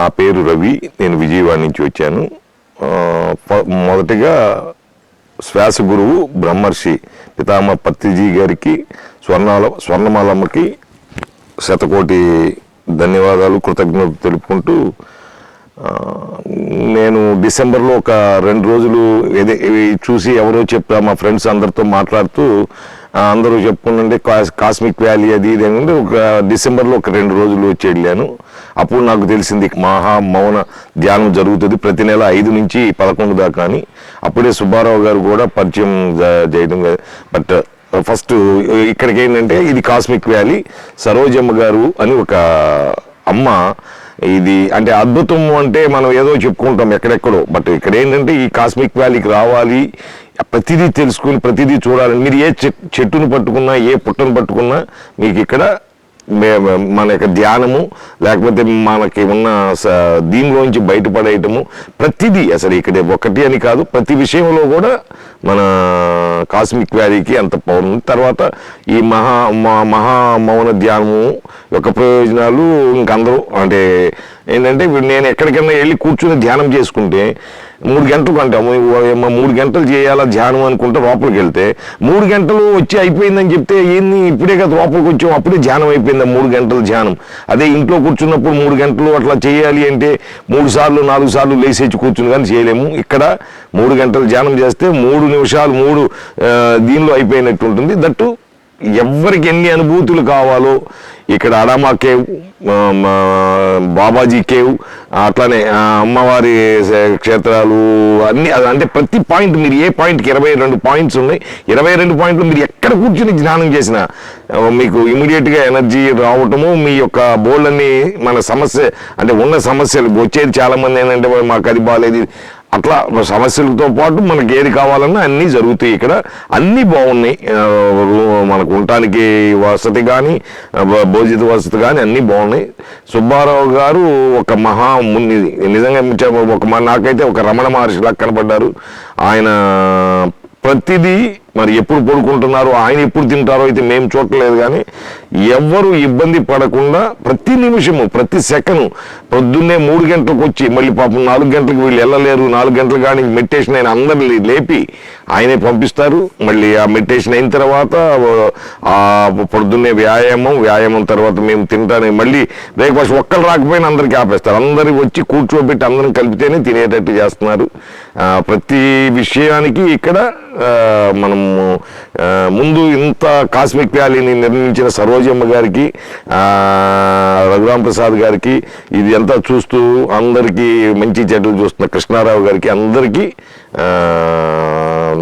నా పేరు రవి. నేను విజయవాడ నుంచి వచ్చాను. మొదటిగా శ్వాస గురువు బ్రహ్మర్షి పితామహ పత్రిజీ గారికి, స్వర్ణమాలమ్మకి శతకోటి ధన్యవాదాలు, కృతజ్ఞతలు తెలుపుకుంటూ, నేను డిసెంబర్లో ఒక 2 రోజులు చూసి ఎవరో చెప్తా మా ఫ్రెండ్స్ అందరితో మాట్లాడుతూ అందరూ చెప్పుకుంటుంటే కాస్మిక్ వ్యాలీ అది ఇది అంటే ఒక డిసెంబర్లో ఒక 2 రోజులు వచ్చి వెళ్ళాను. అప్పుడు నాకు తెలిసింది మౌన ధ్యానం జరుగుతుంది ప్రతి నెల 5 నుంచి 11 దాకా అని. అప్పుడే సుబ్బారావు గారు కూడా పరిచయం చేయడం. బట్ ఫస్ట్ ఇక్కడికి ఏంటంటే ఇది కాస్మిక్ వ్యాలీ. సరోజమ్మ గారు అని ఒక అమ్మ, ఇది అంటే అద్భుతం అంటే మనం ఏదో చెప్పుకుంటాం ఎక్కడెక్కడో, బట్ ఇక్కడ ఏంటంటే ఈ కాస్మిక్ వ్యాలీకి రావాలి, ప్రతిదీ తెలుసుకుని ప్రతిదీ చూడాలి. మీరు ఏ చెట్టును పట్టుకున్నా, ఏ పుట్టను పట్టుకున్నా మీకు ఇక్కడ మన యొక్క ధ్యానము, లేకపోతే మనకి ఉన్న దీనిలోంచి బయటపడేయటము, ప్రతిదీ అసలు ఇక్కడ ఒకటి అని కాదు, ప్రతి విషయంలో కూడా మన కాస్మిక్ వ్యాలీకి అంత పవర్ ఉంది. తర్వాత ఈ మహా మౌన ధ్యానము యొక్క ప్రయోజనాలు ఇంకందరూ అంటే ఏంటంటే నేను ఎక్కడికైనా వెళ్ళి కూర్చుని ధ్యానం చేసుకుంటే 3 గంటలు అంటాము, 3 గంటలు చేయాలా ధ్యానం అనుకుంటే లోపలికి వెళ్తే 3 గంటలు వచ్చి అయిపోయిందని చెప్తే ఏంది ఇప్పుడే కదా లోపలికి వచ్చాం అప్పుడే ధ్యానం అయిపోయిందా 3 గంటల ధ్యానం. అదే ఇంట్లో కూర్చున్నప్పుడు 3 గంటలు అట్లా చేయాలి అంటే 3 సార్లు 4 సార్లు లేసేసి కూర్చుని కానీ చేయలేము. ఇక్కడ 3 గంటలు ధ్యానం చేస్తే 3 నిమిషాలు 3 దీనిలో అయిపోయినట్టు ఉంటుంది. దట్టు ఎవరికి ఎన్ని అనుభూతులు కావాలో ఇక్కడ అడామా కేవ్, బాబాజీ కేవ్, అట్లానే అమ్మవారి క్షేత్రాలు అన్ని, అంటే ప్రతి పాయింట్ మీరు ఏ పాయింట్కి 22 పాయింట్స్ ఉన్నాయి. 22 పాయింట్లు మీరు ఎక్కడ కూర్చుని ధ్యానం చేసినా మీకు ఇమీడియట్గా ఎనర్జీ రావటము, మీ యొక్క బోల్డ్ని మన సమస్య అంటే ఉన్న సమస్యలు వచ్చేది చాలామంది ఏంటంటే మాకు అది బాగాలేదు, అట్లా సమస్యలతో పాటు మనకి ఏది కావాలన్నా అన్నీ జరుగుతాయి. ఇక్కడ అన్నీ బాగున్నాయి, మనకు ఉండటానికి వసతి కానీ భోజిత వసతి కానీ అన్నీ బాగున్నాయి. సుబ్బారావు గారు ఒక మహాముని, నిజంగా నాకైతే ఒక రమణ మహర్షిలా కనపడ్డారు. ఆయన ప్రతిదీ మరి ఎప్పుడు పడుకుంటున్నారో, ఆయన ఎప్పుడు తింటారో అయితే మేము చూడలేదు, కానీ ఎవ్వరూ ఇబ్బంది పడకుండా ప్రతి నిమిషము ప్రతి సెకండ్ పొద్దున్నే 3 గంటలకు వచ్చి మళ్ళీ పాపం 4 గంటలకు వీళ్ళు వెళ్ళలేరు, 4 గంటలు కానీ మెడిటేషన్ అయిన అందరినీ లేపి ఆయనే పంపిస్తారు. మళ్ళీ ఆ మెడిటేషన్ అయిన తర్వాత ఆ పొద్దున్నే వ్యాయామం తర్వాత మేము తింటానే మళ్ళీ బ్రేక్ఫాస్ట్ ఒక్కరు రాకపోయినా అందరికీ ఆపేస్తారు. అందరికి వచ్చి కూర్చోబెట్టి అందరిని కలిపితేనే తినేటట్టు చేస్తున్నారు. ప్రతి విషయానికి ఇక్కడ మనము ముందు ఇంత కాస్మిక్ వ్యాలీని నిర్మించిన సరోజమ్మ గారికి, రఘురామ్ ప్రసాద్ గారికి, ఇది అంతా చూస్తూ అందరికీ మంచి చెడ్డలు చూస్తున్న కృష్ణారావు గారికి అందరికీ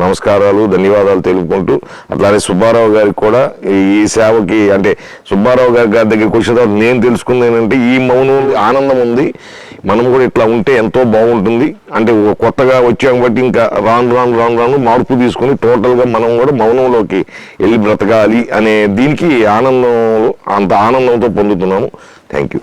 నమస్కారాలు, ధన్యవాదాలు తెలుపుకుంటూ, అట్లానే సుబ్బారావు గారికి కూడా ఈ సేవకి, అంటే సుబ్బారావు గారి దగ్గరికి వచ్చిన తర్వాత నేను తెలుసుకుంది ఏంటంటే ఈ మౌనం ఆనందం ఉంది, మనం కూడా ఇట్లా ఉంటే ఎంతో బాగుంటుంది. అంటే కొత్తగా వచ్చాం బట్టి ఇంకా రాను మార్పు తీసుకుని టోటల్గా మనం కూడా మౌనంలోకి వెళ్ళి బ్రతకాలి అనే దీనికి అంత ఆనందంతో పొందుతున్నాము. Thank you.